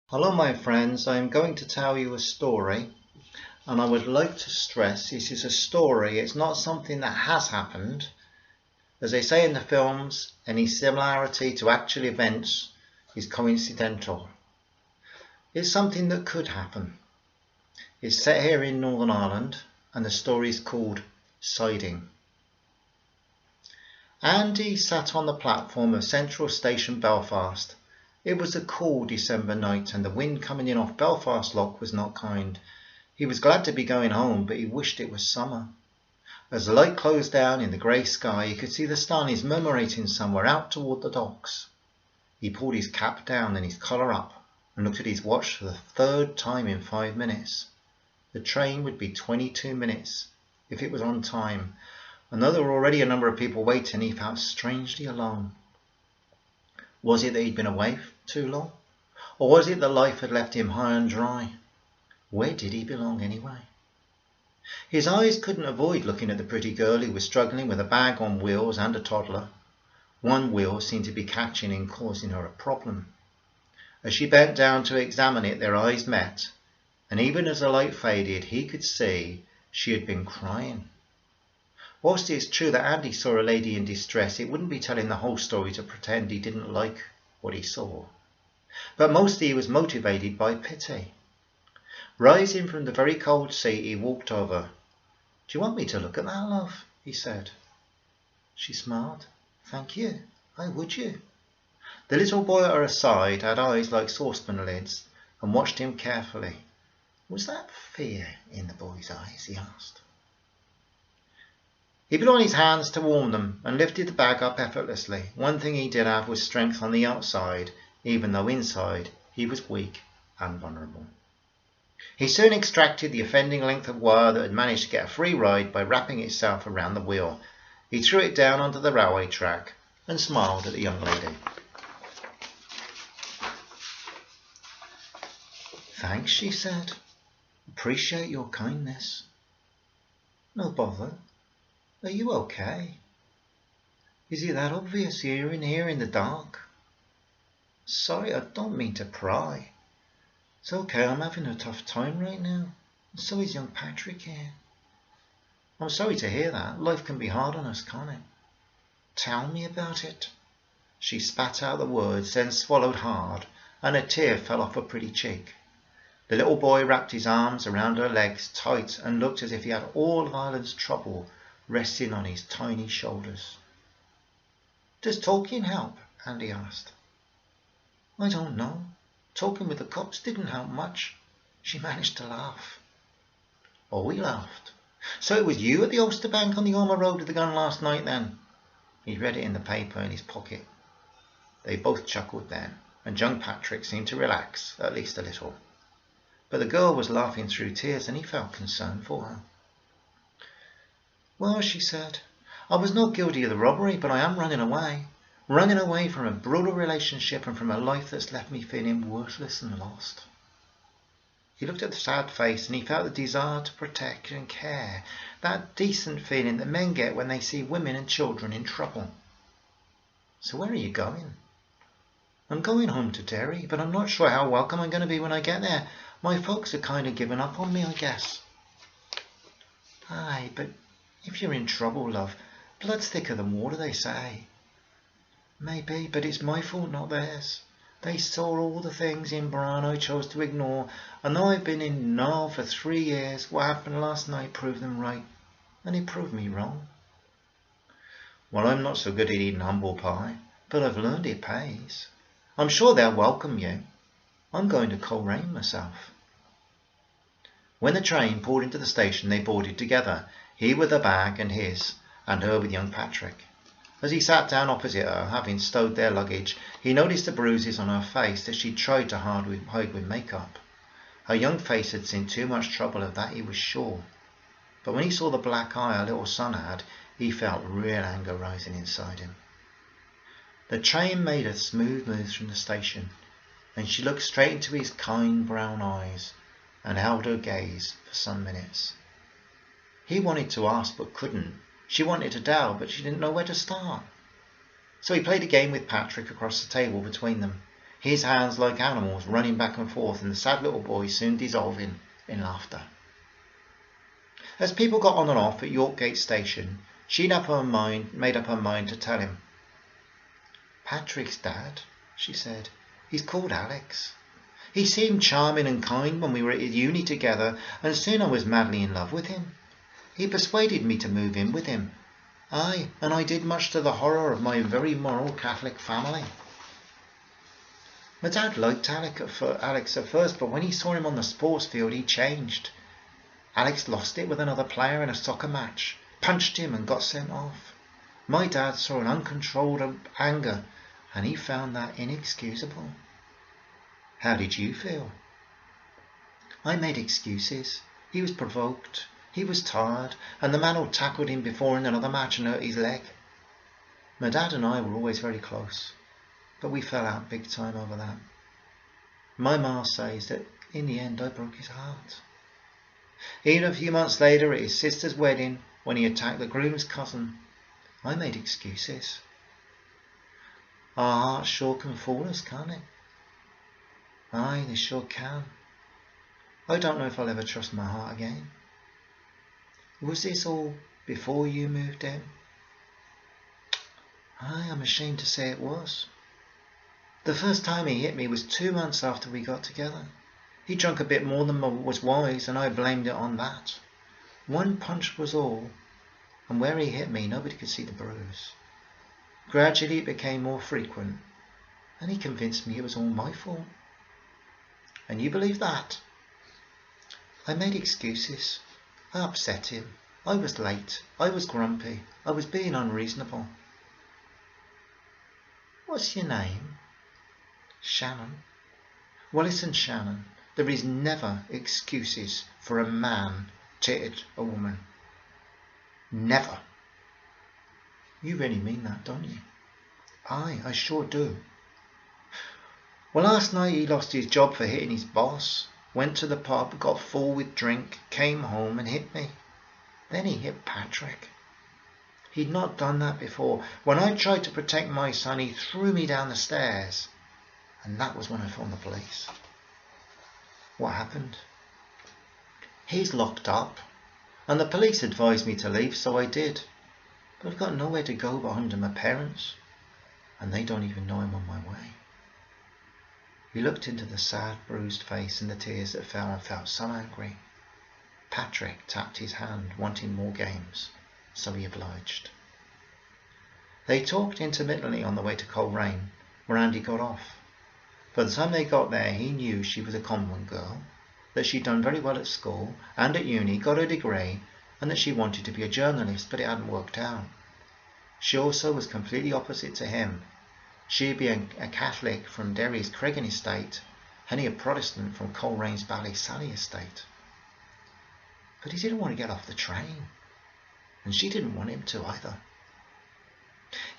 Hello my friends, I'm going to tell you a story, and I would like to stress this is a story, it's not something that has happened. As they say in the films, any similarity to actual events is coincidental. It's something that could happen. It's set here in Northern Ireland and the story is called SIDING. Andy sat on the platform of Central Station Belfast. It was a cool December night and the wind coming in off Belfast Lock was not kind. He was glad to be going home, but he wished it was summer. As the light closed down in the grey sky, he could see the Stanleys murmurating somewhere out toward the docks. He pulled his cap down and his collar up and looked at his watch for the third time in 5 minutes. The train would be 22 minutes if it was on time, and though there were already a number of people waiting, he felt strangely alone. Was it that he'd been away too long? Or was it that life had left him high and dry? Where did he belong anyway? His eyes couldn't avoid looking at the pretty girl who was struggling with a bag on wheels and a toddler. One wheel seemed to be catching and causing her a problem. As she bent down to examine it, their eyes met, and even as the light faded, he could see she had been crying. Whilst it's true that Andy saw a lady in distress, it wouldn't be telling the whole story to pretend he didn't like what he saw. But mostly he was motivated by pity. Rising from the very cold seat, he walked over. "Do you want me to look at that, love?" he said. She smiled. "Thank you. Why would you?" The little boy at her side had eyes like saucepan lids and watched him carefully. Was that fear in the boy's eyes, he asked. He put on his hands to warm them and lifted the bag up effortlessly. One thing he did have was strength on the outside, even though inside he was weak and vulnerable. He soon extracted the offending length of wire that had managed to get a free ride by wrapping itself around the wheel. He threw it down onto the railway track and smiled at the young lady. "Thanks," she said. "Appreciate your kindness." "No bother. Are you okay? Is it that obvious you're in here in the dark?" "Sorry, I don't mean to pry. It's okay, I'm having a tough time right now. And so is young Patrick here." "I'm sorry to hear that. Life can be hard on us, can't it?" "Tell me about it." She spat out the words, then swallowed hard, and a tear fell off her pretty cheek. The little boy wrapped his arms around her legs tight and looked as if he had all of Ireland's trouble resting on his tiny shoulders. "Does talking help?" Andy asked. "I don't know. Talking with the cops didn't help much." She managed to laugh. Oh, he laughed. "So it was you at the Ulster Bank on the Ormer Road with the gun last night then?" He read it in the paper in his pocket. They both chuckled then, and young Patrick seemed to relax, at least a little. But the girl was laughing through tears and he felt concerned for her. "Well," she said, "I was not guilty of the robbery, but I am running away from a brutal relationship and from a life that's left me feeling worthless and lost." He looked at the sad face and he felt the desire to protect and care, that decent feeling that men get when they see women and children in trouble. "So where are you going?" "I'm going home to Derry, but I'm not sure how welcome I'm going to be when I get there. My folks are kind of given up on me, I guess." "Aye, but if you're in trouble, love, blood's thicker than water, they say." "Maybe, but it's my fault, not theirs. They saw all the things in Brian I chose to ignore, and though I've been in denial for 3 years, what happened last night proved them right, and it proved me wrong." "Well, I'm not so good at eating humble pie, but I've learned it pays. I'm sure they'll welcome you. I'm going to Coleraine myself." When the train pulled into the station, they boarded together, he with the bag and his, and her with young Patrick. As he sat down opposite her, having stowed their luggage, he noticed the bruises on her face that she'd tried to hide with makeup. Her young face had seen too much trouble, of that he was sure. But when he saw the black eye her little son had, he felt real anger rising inside him. The train made a smooth move from the station, and she looked straight into his kind brown eyes and held her gaze for some minutes. He wanted to ask but couldn't. She wanted to doubt, but she didn't know where to start. So he played a game with Patrick across the table between them. his hands like animals running back and forth, and the sad little boy soon dissolving in laughter. As people got on and off at Yorkgate Station, she made up her mind to tell him. "Patrick's dad," she said. "He's called Alex. He seemed charming and kind when we were at uni together, and soon I was madly in love with him. He persuaded me to move in with him. Aye, and I did, much to the horror of my very moral Catholic family." My dad liked Alex at first, but when he saw him on the sports field, he changed. Alex lost it with another player in a soccer match, punched him and got sent off. My dad saw an uncontrolled anger, and he found that inexcusable. How did you feel? I made excuses. He was provoked. He was tired, and the man who tackled him before in another match and hurt his leg. My dad and I were always very close, but we fell out big time over that. My ma says that in the end I broke his heart. Even a few months later at his sister's wedding, when he attacked the groom's cousin, I made excuses. Our hearts sure can fool us, can't it? Aye, they sure can. I don't know if I'll ever trust my heart again. Was this all before you moved in? Aye, I'm ashamed to say it was. The first time he hit me was 2 months after we got together. He drank a bit more than was wise, and I blamed it on that. One punch was all, and where he hit me, nobody could see the bruise. Gradually it became more frequent, and he convinced me it was all my fault. And you believe that? I made excuses. I upset him. I was late. I was grumpy. I was being unreasonable. What's your name? Shannon. Well, listen, Shannon. There is never excuses for a man to hit a woman. Never. You really mean that, don't you? Aye, I sure do. Well, last night he lost his job for hitting his boss, went to the pub, got full with drink, came home and hit me. Then he hit Patrick. He'd not done that before. When I tried to protect my son, he threw me down the stairs. And that was when I phoned the police. What happened? He's locked up, and the police advised me to leave, so I did. But I've got nowhere to go but home to my parents, and they don't even know I'm on my way. He looked into the sad, bruised face and the tears that fell, and felt so angry. Patrick tapped his hand, wanting more games, so he obliged. They talked intermittently on the way to Coleraine, where Andy got off. By the time they got there, he knew she was a convent girl, that she'd done very well at school and at uni, got her degree, and that she wanted to be a journalist, but it hadn't worked out. She also was completely opposite to him. She'd be a Catholic from Derry's Craigan estate, and he a Protestant from Colerane's Ballysally estate. But he didn't want to get off the train, and she didn't want him to either.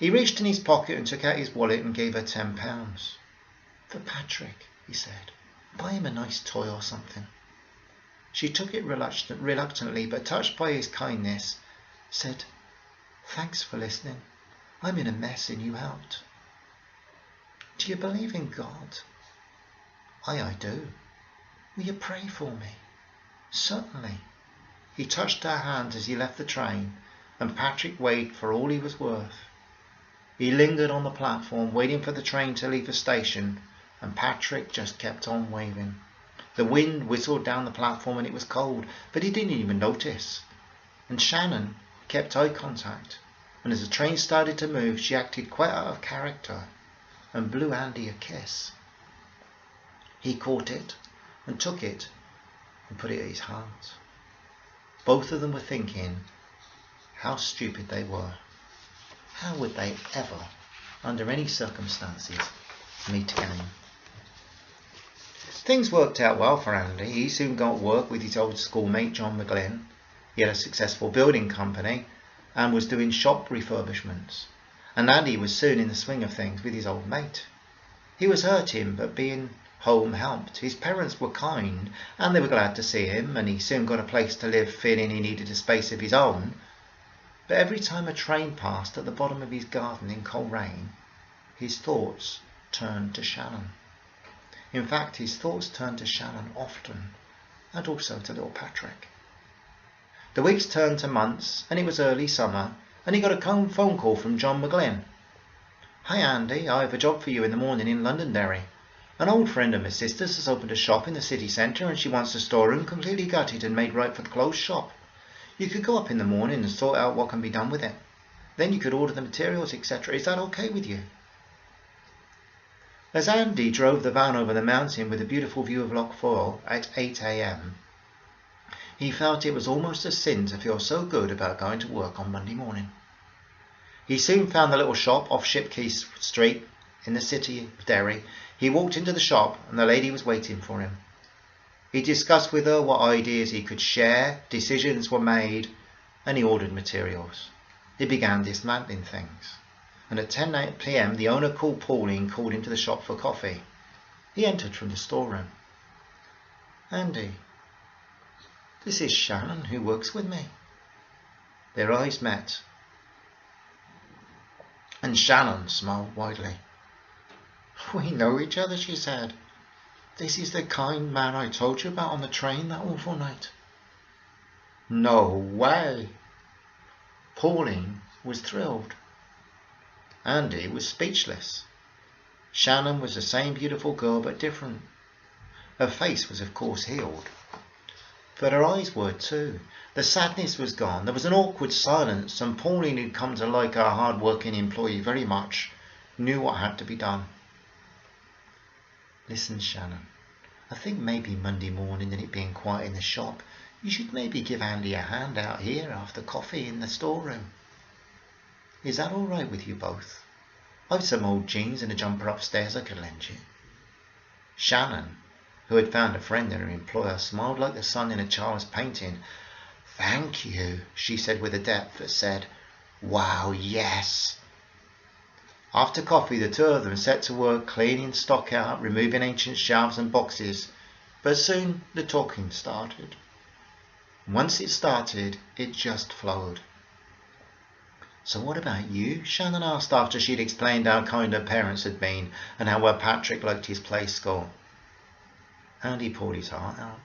He reached in his pocket and took out his wallet and gave her £10. For Patrick, he said. Buy him a nice toy or something. She took it reluctantly, but touched by his kindness, said, "Thanks for listening. I'm in a mess and you helped." "Do you believe in God?" Aye, I do. "Will you pray for me?" "Certainly." He touched her hand as he left the train, and Patrick waved for all he was worth. He lingered on the platform, waiting for the train to leave the station, and Patrick just kept on waving. The wind whistled down the platform and it was cold, but he didn't even notice. And Shannon kept eye contact, and as the train started to move, she acted quite out of character and blew Andy a kiss. He caught it and took it and put it at his heart. Both of them were thinking how stupid they were. How would they ever, under any circumstances, meet again? Things worked out well for Andy. He soon got work with his old schoolmate John McGlynn. He had a successful building company and was doing shop refurbishments. And Andy was soon in the swing of things with his old mate. He was hurting, but being home helped. His parents were kind and they were glad to see him, and he soon got a place to live, feeling he needed a space of his own. But every time a train passed at the bottom of his garden in Coleraine, his thoughts turned to Shannon. In fact, his thoughts turned to Shannon often, and also to little Patrick. The weeks turned to months, and it was early summer, and he got a phone call from John McGlynn. "Hi Andy, I have a job for you in the morning in Londonderry. An old friend of my sister's has opened a shop in the city centre and she wants the storeroom completely gutted and made right for the clothes shop. You could go up in the morning and sort out what can be done with it. Then you could order the materials, etc. Is that okay with you?" As Andy drove the van over the mountain with a beautiful view of Loch Foyle at 8 a.m, he felt it was almost a sin to feel so good about going to work on Monday morning. He soon found the little shop off Shipquay Street in the city of Derry. He walked into the shop and the lady was waiting for him. He discussed with her what ideas he could share, decisions were made, and he ordered materials. He began dismantling things. And at 10 p.m. the owner called Pauline called into the shop for coffee. He entered from the storeroom. "Andy, this is Shannon who works with me." Their eyes met, and Shannon smiled widely. "We know each other," she said. "This is the kind man I told you about on the train that awful night." "No way!" Pauline was thrilled. Andy was speechless. Shannon was the same beautiful girl but different. Her face was of course healed, but her eyes were too. The sadness was gone. There was an awkward silence, and Pauline, who'd come to like our hard-working employee very much, knew what had to be done. "Listen, Shannon, I think maybe Monday morning and it being quiet in the shop, you should maybe give Andy a hand out here after coffee in the storeroom. Is that all right with you both? I've some old jeans and a jumper upstairs I could lend you." Shannon, who had found a friend in her employer, smiled like the sun in a child's painting. "Thank you," she said with a depth that said, "Wow, yes." After coffee, the two of them set to work cleaning stock out, removing ancient shelves and boxes, but soon the talking started. Once it started, it just flowed. "So what about you?" Shannon asked after she'd explained how kind her parents had been and how well Patrick liked his play school. Andy poured his heart out.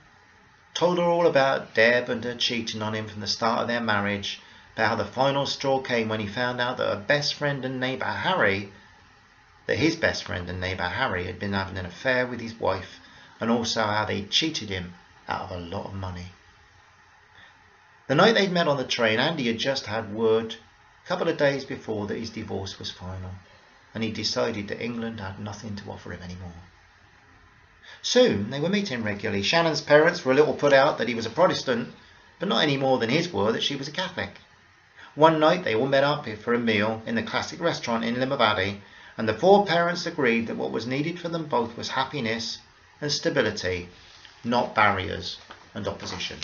Told her all about Deb and her cheating on him from the start of their marriage, about how the final straw came when he found out that his best friend and neighbour Harry had been having an affair with his wife, and also how they cheated him out of a lot of money. The night they'd met on the train, Andy had just had word a couple of days before that his divorce was final, and he decided that England had nothing to offer him anymore. Soon they were meeting regularly. Shannon's parents were a little put out that he was a Protestant, but not any more than his were that she was a Catholic. One night they all met up for a meal in the classic restaurant in Limavady, and the four parents agreed that what was needed for them both was happiness and stability, not barriers and opposition.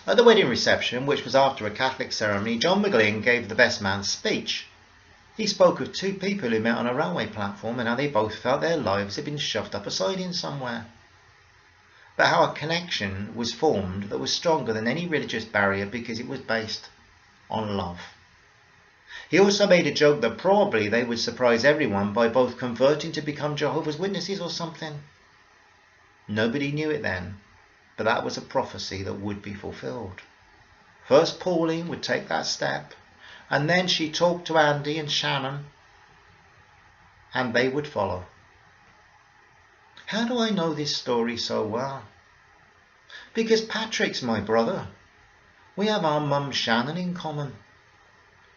At the wedding reception, which was after a Catholic ceremony, John McGlynn gave the best man's speech. He spoke of two people who met on a railway platform and how they both felt their lives had been shoved up a siding somewhere, but how a connection was formed that was stronger than any religious barrier because it was based on love. He also made a joke that probably they would surprise everyone by both converting to become Jehovah's Witnesses or something. Nobody knew it then, but that was a prophecy that would be fulfilled. First Pauline would take that step, and then she talked to Andy and Shannon, and they would follow. How do I know this story so well? Because Patrick's my brother. We have our mum Shannon in common.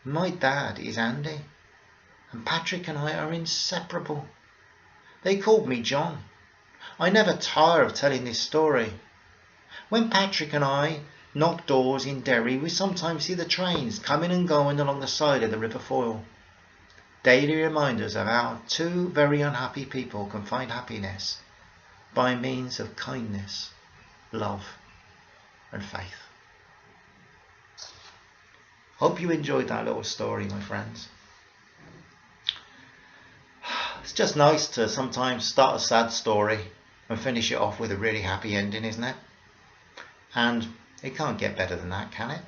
My dad is Andy, and Patrick and I are inseparable. They called me John. I never tire of telling this story. When Patrick and I knock doors in Derry, we sometimes see the trains coming and going along the side of the River Foyle. Daily reminders of how two very unhappy people can find happiness by means of kindness, love and faith. Hope you enjoyed that little story, my friends. It's just nice to sometimes start a sad story and finish it off with a really happy ending, isn't it? And it can't get better than that, can it?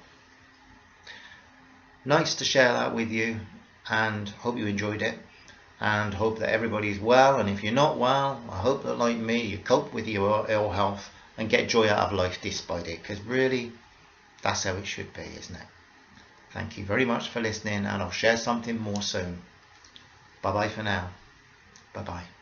Nice to share that with you, and hope you enjoyed it. and hope that everybody's well. And if you're not well, I hope that, like me, you cope with your ill health and get joy out of life despite it, because really that's how it should be, isn't it? Thank you very much for listening, and I'll share something more soon. Bye bye for now. Bye bye.